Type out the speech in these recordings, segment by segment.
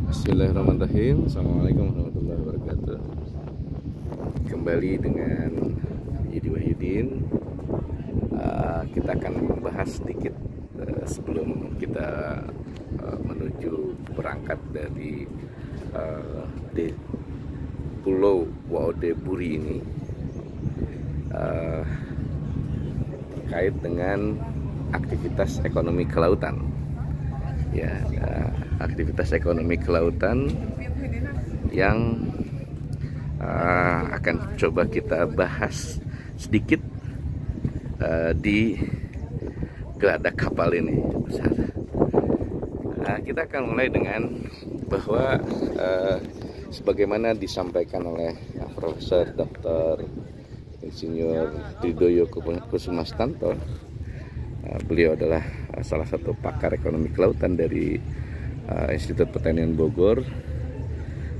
Bismillahirrahmanirrahim. Assalamualaikum warahmatullahi wabarakatuh. Kembali dengan Yudi Wahyudin. Kita akan membahas sedikit sebelum kita menuju berangkat dari di Pulau Waode Buri ini, terkait dengan aktivitas ekonomi kelautan. Ya, aktivitas ekonomi kelautan yang akan coba kita bahas sedikit di geladak kapal ini. Kita akan mulai dengan bahwa sebagaimana disampaikan oleh Profesor Dr. Insinyur Tridoyo Kusumastanto. Beliau adalah salah satu pakar ekonomi kelautan dari Institut Pertanian Bogor,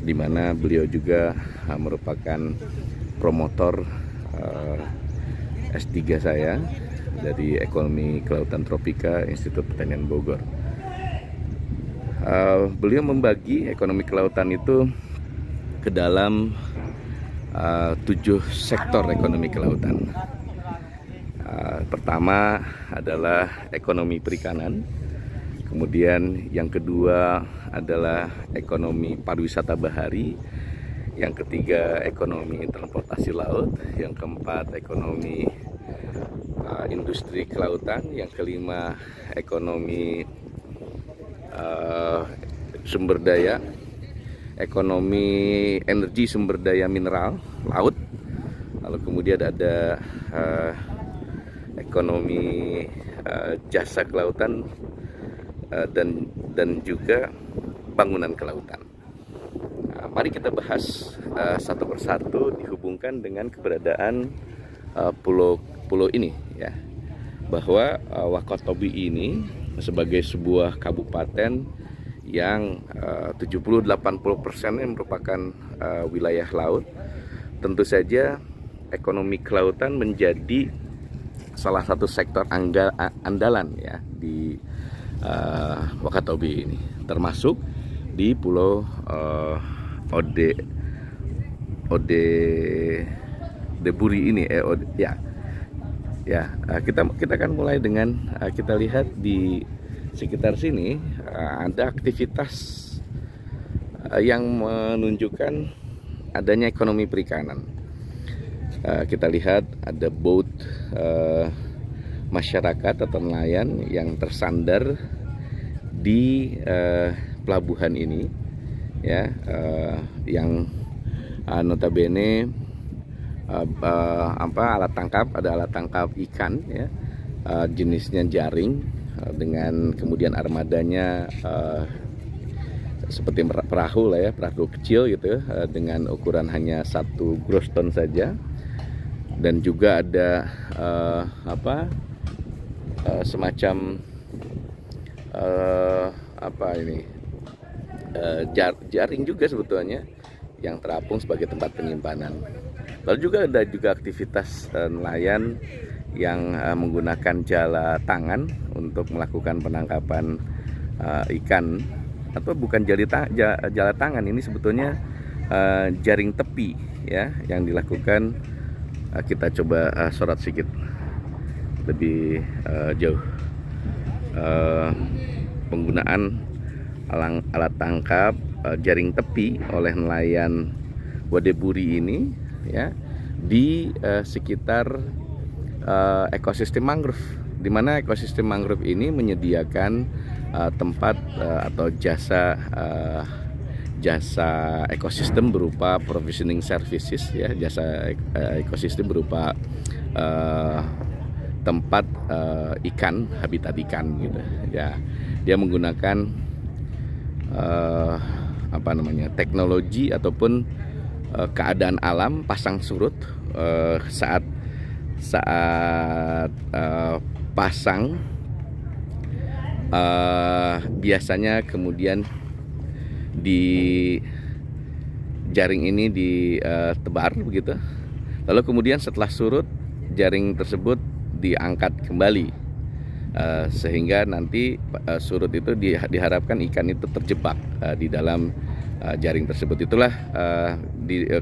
di mana beliau juga merupakan promotor S3 saya dari Ekonomi Kelautan Tropika Institut Pertanian Bogor. Beliau membagi ekonomi kelautan itu ke dalam 7 sektor ekonomi kelautan. Pertama adalah ekonomi perikanan, kemudian yang kedua adalah ekonomi pariwisata bahari, yang ketiga ekonomi transportasi laut, yang keempat ekonomi industri kelautan, yang kelima ekonomi sumber daya, ekonomi energi sumber daya mineral laut, lalu kemudian ada ekonomi jasa kelautan dan juga bangunan kelautan. Mari kita bahas satu persatu dihubungkan dengan keberadaan pulau ini, ya, bahwa Wakatobi ini sebagai sebuah kabupaten yang 70-80% merupakan wilayah laut. Tentu saja ekonomi kelautan menjadi salah satu sektor andalan, ya, di Wakatobi ini, termasuk di Pulau Ode Buri ini. Kita akan mulai dengan kita lihat di sekitar sini ada aktivitas yang menunjukkan adanya ekonomi perikanan. Kita lihat ada boat masyarakat atau nelayan yang tersandar di pelabuhan ini, ya, yang notabene alat tangkap, ada alat tangkap ikan, ya, jenisnya jaring, dengan kemudian armadanya seperti perahu lah, ya, perahu kecil gitu, dengan ukuran hanya 1 gross ton saja. Dan juga ada semacam jaring juga sebetulnya yang terapung sebagai tempat penyimpanan. Lalu juga ada aktivitas nelayan yang menggunakan jala tangan untuk melakukan penangkapan ikan, atau bukan jala tangan, ini sebetulnya jaring tepi, ya, yang dilakukan. Kita coba sorot sedikit lebih jauh penggunaan alat tangkap jaring tepi oleh nelayan Waode Buri ini, ya, di sekitar ekosistem mangrove, di mana ekosistem mangrove ini menyediakan tempat atau jasa ekosistem berupa provisioning services, ya, jasa ekosistem berupa tempat ikan, habitat ikan gitu, ya. Dia menggunakan teknologi ataupun keadaan alam pasang surut. Saat pasang biasanya kemudian di jaring ini ditebar begitu, lalu kemudian setelah surut jaring tersebut diangkat kembali sehingga nanti surut itu diharapkan ikan itu terjebak di dalam jaring tersebut. Itulah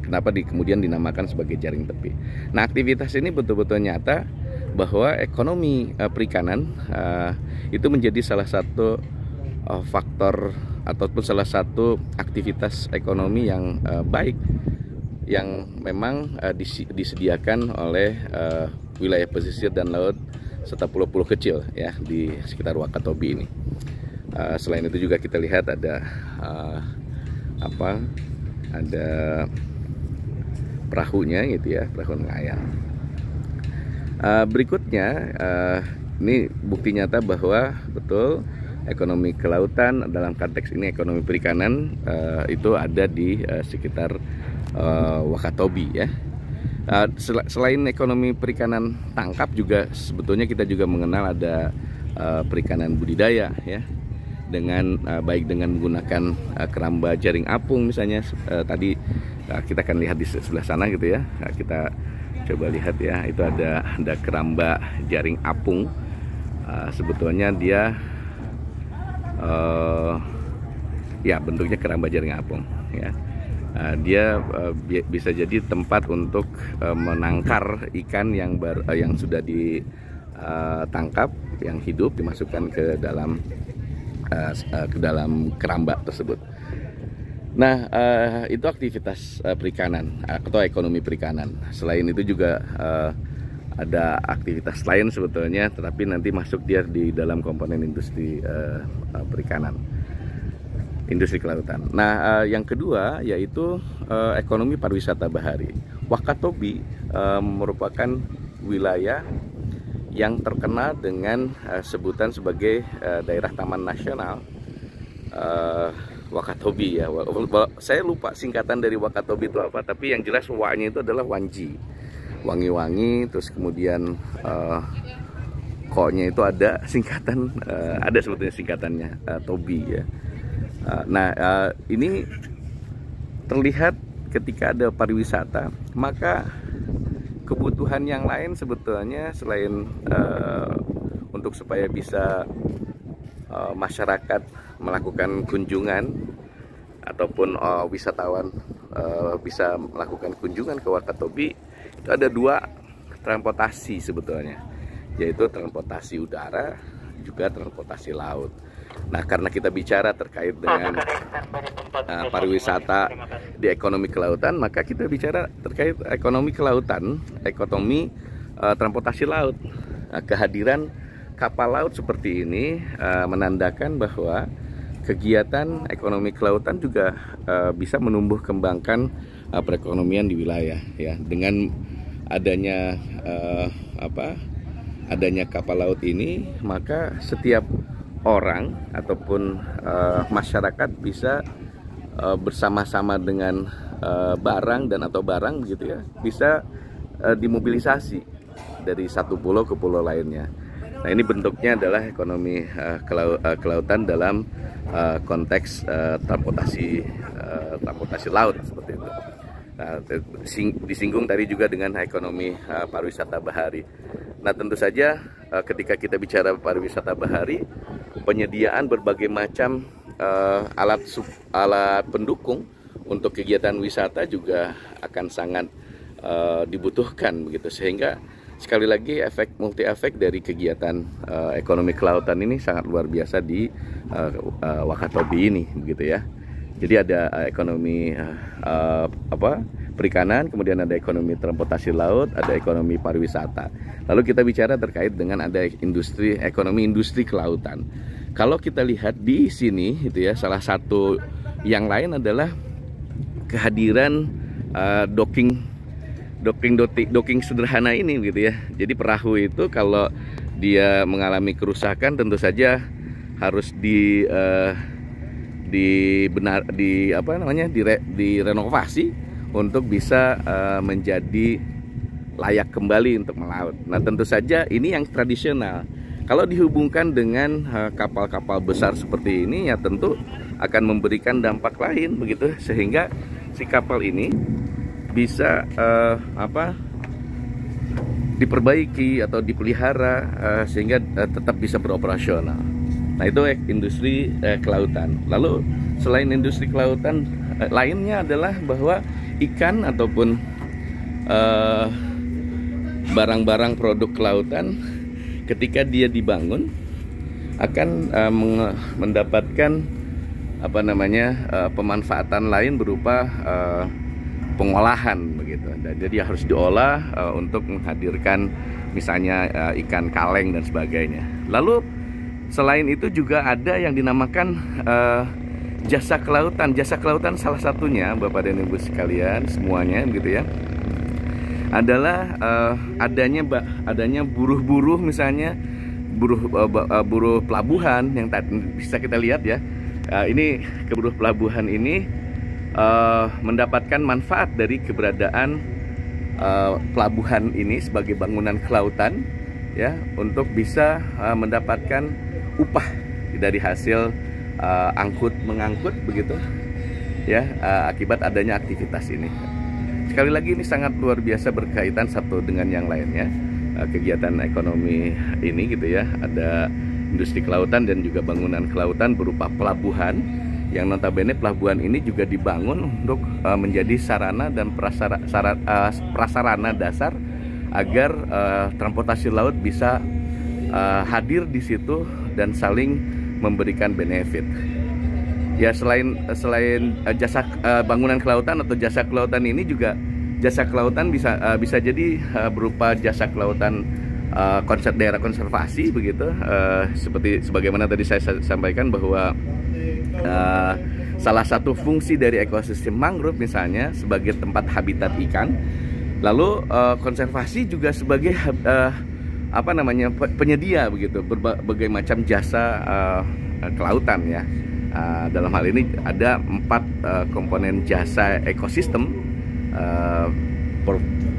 kenapa kemudian dinamakan sebagai jaring tepi. Nah, aktivitas ini betul-betul nyata bahwa ekonomi perikanan itu menjadi salah satu faktor ataupun salah satu aktivitas ekonomi yang baik yang memang disediakan oleh wilayah pesisir dan laut serta pulau-pulau kecil ya di sekitar Wakatobi ini. Selain itu juga kita lihat ada ada perahunya gitu ya, perahu nelayan. Berikutnya ini bukti nyata bahwa betul ekonomi kelautan dalam konteks ini ekonomi perikanan itu ada di sekitar Wakatobi ya. Selain ekonomi perikanan tangkap juga sebetulnya kita juga mengenal ada perikanan budidaya ya, dengan baik dengan menggunakan keramba jaring apung misalnya. Tadi kita akan lihat di sebelah sana gitu ya. Kita coba lihat ya, itu ada keramba jaring apung. Sebetulnya dia ya bentuknya keramba jaring apung ya. Dia bisa jadi tempat untuk menangkar ikan yang sudah ditangkap, yang hidup, dimasukkan ke dalam keramba tersebut. Nah, itu aktivitas perikanan atau ekonomi perikanan. Selain itu juga ada aktivitas lain sebetulnya, tetapi nanti masuk dia di dalam komponen industri perikanan, industri kelautan. Nah, yang kedua yaitu ekonomi pariwisata bahari. Wakatobi merupakan wilayah yang terkenal dengan sebutan sebagai daerah taman nasional Wakatobi ya. Saya lupa singkatan dari Wakatobi itu apa, tapi yang jelas wa-nya itu adalah wanji, wangi-wangi. Terus kemudian ko-nya itu ada singkatan, ada sebetulnya singkatannya Tobi ya. Nah, ini terlihat ketika ada pariwisata, maka kebutuhan yang lain sebetulnya selain untuk supaya bisa masyarakat melakukan kunjungan ataupun wisatawan bisa melakukan kunjungan ke Wakatobi, itu ada dua transportasi sebetulnya, yaitu transportasi udara juga transportasi laut. Nah, karena kita bicara terkait dengan pariwisata di ekonomi kelautan, maka kita bicara terkait ekonomi kelautan, ekonomi transportasi laut. Nah, kehadiran kapal laut seperti ini menandakan bahwa kegiatan ekonomi kelautan juga bisa menumbuh kembangkan perekonomian di wilayah ya. Dengan adanya adanya kapal laut ini, maka setiap orang ataupun masyarakat bisa bersama-sama dengan barang atau barang begitu ya, bisa dimobilisasi dari satu pulau ke pulau lainnya. Nah, ini bentuknya adalah ekonomi kelautan dalam konteks transportasi laut seperti itu. Nah, disinggung tadi juga dengan ekonomi pariwisata bahari. Nah, tentu saja ketika kita bicara pariwisata bahari, penyediaan berbagai macam alat pendukung untuk kegiatan wisata juga akan sangat dibutuhkan begitu, sehingga sekali lagi multi efek dari kegiatan ekonomi kelautan ini sangat luar biasa di Wakatobi ini begitu ya. Jadi ada ekonomi perikanan, kemudian ada ekonomi transportasi laut, ada ekonomi pariwisata. Lalu kita bicara terkait dengan ada ekonomi industri kelautan. Kalau kita lihat di sini itu ya, salah satu yang lain adalah kehadiran docking sederhana ini gitu ya. Jadi perahu itu kalau dia mengalami kerusakan tentu saja harus direnovasi untuk bisa menjadi layak kembali untuk melaut. Nah, tentu saja ini yang tradisional. Kalau dihubungkan dengan kapal-kapal besar seperti ini, ya tentu akan memberikan dampak lain begitu, sehingga si kapal ini bisa diperbaiki atau dipelihara sehingga tetap bisa beroperasional. Nah, itu industri kelautan. Lalu selain industri kelautan, lainnya adalah bahwa ikan ataupun barang-barang produk kelautan ketika dia dibangun akan mendapatkan pemanfaatan lain berupa pengolahan begitu. Jadi harus diolah untuk menghadirkan misalnya ikan kaleng dan sebagainya. Lalu selain itu juga ada yang dinamakan jasa kelautan. Jasa kelautan salah satunya, Bapak dan Ibu sekalian semuanya gitu ya, adalah adanya buruh-buruh, misalnya buruh pelabuhan yang bisa kita lihat ya. Ini buruh pelabuhan ini mendapatkan manfaat dari keberadaan pelabuhan ini sebagai bangunan kelautan ya, untuk bisa mendapatkan upah dari hasil mengangkut begitu ya, akibat adanya aktivitas ini. Sekali lagi, ini sangat luar biasa berkaitan satu dengan yang lainnya, kegiatan ekonomi ini gitu ya. Ada industri kelautan dan juga bangunan kelautan berupa pelabuhan, yang notabene pelabuhan ini juga dibangun untuk menjadi sarana dan prasarana dasar agar transportasi laut bisa hadir di situ dan saling memberikan benefit. Ya, selain jasa bangunan kelautan atau jasa kelautan ini juga, jasa kelautan bisa jadi berupa jasa kelautan daerah konservasi begitu, seperti sebagaimana tadi saya sampaikan bahwa salah satu fungsi dari ekosistem mangrove misalnya sebagai tempat habitat ikan. Lalu konservasi juga sebagai penyedia begitu berbagai macam jasa kelautan ya. Dalam hal ini ada 4 komponen jasa ekosistem,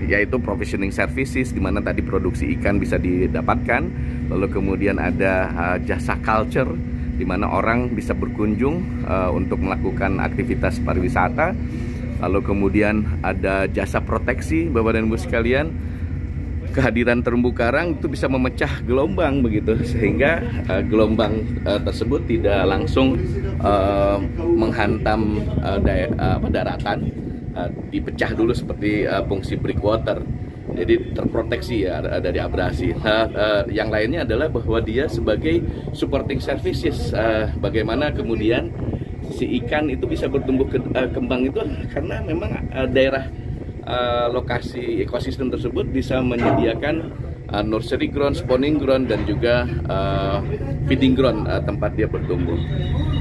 yaitu provisioning services, di mana tadi produksi ikan bisa didapatkan. Lalu kemudian ada jasa culture, di mana orang bisa berkunjung untuk melakukan aktivitas pariwisata. Lalu kemudian ada jasa proteksi, Bapak dan Ibu sekalian. Kehadiran terumbu karang itu bisa memecah gelombang begitu, sehingga gelombang tersebut tidak langsung menghantam daratan, dipecah dulu seperti fungsi breakwater. Jadi terproteksi ya dari abrasi. Yang lainnya adalah bahwa dia sebagai supporting services, bagaimana kemudian si ikan itu bisa bertumbuh kembang itu karena memang daerah lokasi ekosistem tersebut bisa menyediakan nursery ground, spawning ground, dan juga feeding ground, tempat dia bertumbuh.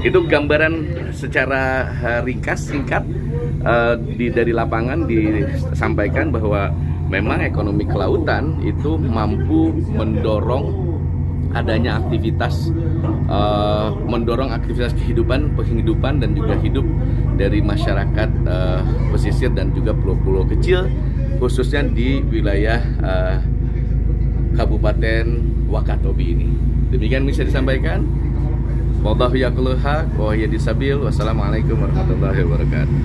Itu gambaran secara ringkas, singkat dari lapangan disampaikan bahwa memang ekonomi kelautan itu mampu mendorong adanya aktivitas, mendorong aktivitas penghidupan dan juga hidup dari masyarakat pesisir dan juga pulau-pulau kecil, khususnya di wilayah Kabupaten Wakatobi ini. Demikian bisa disampaikan. Wallahu yaqulu haq wa hiya disabil. Wassalamualaikum warahmatullahi wabarakatuh.